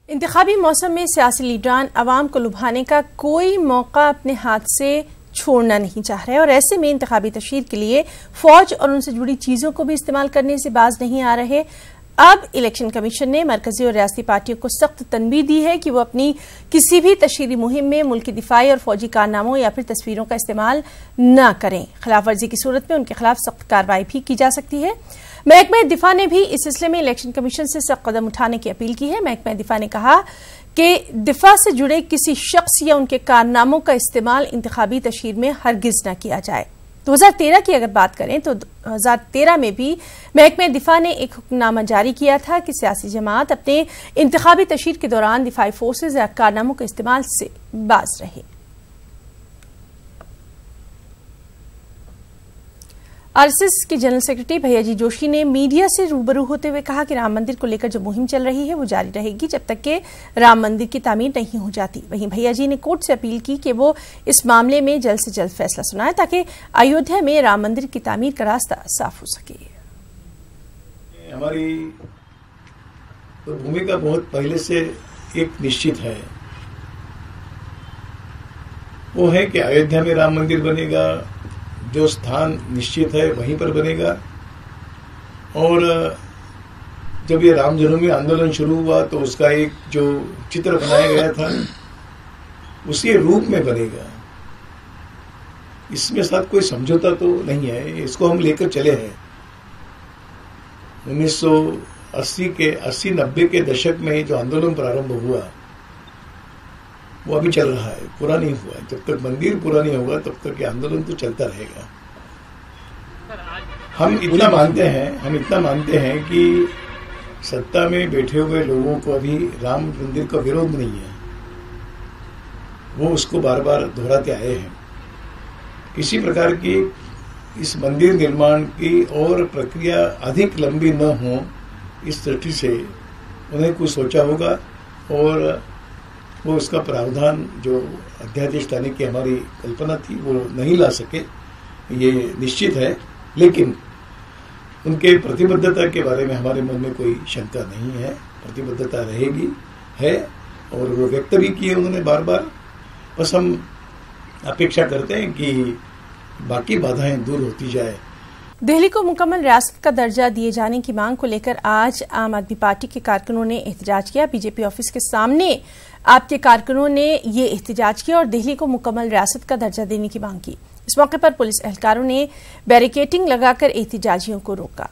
इंतखाबी मौसम में सियासी लीडरान अवाम को लुभाने का कोई मौका अपने हाथ से छोड़ना नहीं चाह रहे और ऐसे में इंतखाबी तशहीर के लिए फौज और उनसे जुड़ी चीजों को भी इस्तेमाल करने से बाज नहीं आ रहे। अब इलेक्शन कमीशन ने मरकजी और रियासती पार्टियों को सख्त तनबीह दी है कि वो अपनी किसी भी तशहीरी मुहिम में मुल्की दिफाई और फौजी कारनामों या फिर तस्वीरों का इस्तेमाल न करें। खिलाफ वर्जी की सूरत में उनके खिलाफ सख्त कार्रवाई भी की जा सकती है। महकमा दिफा ने भी इस सिलसिले में इलेक्शन कमीशन से सख्त कदम उठाने की अपील की है। महकमा दिफा ने कहा कि दिफा से जुड़े किसी शख्स या उनके कारनामों का इस्तेमाल इंतखाबी तशहीर में हरगिज न किया जाए। 2013 की अगर बात करें तो 2013 में भी महकमा दिफा ने एक हुक्मनामा जारी किया था कि सियासी जमात अपने इंतखाबी तशहीर के दौरान दिफाई फोर्सेज या कारनामों के इस्तेमाल से बाज रहे। आरएसएस के जनरल सेक्रेटरी भैयाजी जोशी ने मीडिया से रूबरू होते हुए कहा कि राम मंदिर को लेकर जो मुहिम चल रही है वो जारी रहेगी जब तक कि राम मंदिर की तामीर नहीं हो जाती। वहीं भैयाजी ने कोर्ट से अपील की कि वो इस मामले में जल्द से जल्द फैसला सुनाए ताकि अयोध्या में राम मंदिर की तामीर का रास्ता साफ हो सके। हमारी तो भूमिका बहुत पहले से एक निश्चित है, वो है कि अयोध्या में राम मंदिर बनेगा, जो स्थान निश्चित है वहीं पर बनेगा। और जब ये राम जन्मभूमि आंदोलन शुरू हुआ तो उसका एक जो चित्र बनाया गया था उसी रूप में बनेगा। इसमें साथ कोई समझौता तो नहीं है, इसको हम लेकर चले हैं। 1980 के 80-90 के दशक में जो आंदोलन प्रारंभ हुआ वो अभी चल रहा है, पूरा नहीं हुआ। जब तक मंदिर पूरा नहीं होगा तब तक ये आंदोलन तो चलता रहेगा। हम इतना मानते हैं कि सत्ता में बैठे हुए लोगों को अभी राम मंदिर का विरोध नहीं है, वो उसको बार बार दोहराते आए हैं। किसी प्रकार की इस मंदिर निर्माण की और प्रक्रिया अधिक लंबी न हो, इस दृष्टि से उन्हें कुछ सोचा होगा और वो उसका प्रावधान जो अध्यादेश लाने की हमारी कल्पना थी वो नहीं ला सके, ये निश्चित है। लेकिन उनके प्रतिबद्धता के बारे में हमारे मन में कोई शंका नहीं है, प्रतिबद्धता रहेगी है और वो व्यक्त भी किए उन्होंने बार बार। बस हम अपेक्षा करते हैं कि बाकी बाधाएं दूर होती जाए। दिल्ली को मुकम्मल रियासत का दर्जा दिए जाने की मांग को लेकर आज आम आदमी पार्टी के कारकुनों ने एहतजाज किया। बीजेपी ऑफिस के सामने आपके कारकुनों ने ये एहतजाज किया और दिल्ली को मुकम्मल रियासत का दर्जा देने की मांग की। इस मौके पर पुलिस एहलकारों ने बैरिकेडिंग लगाकर एहतजाजियों को रोका।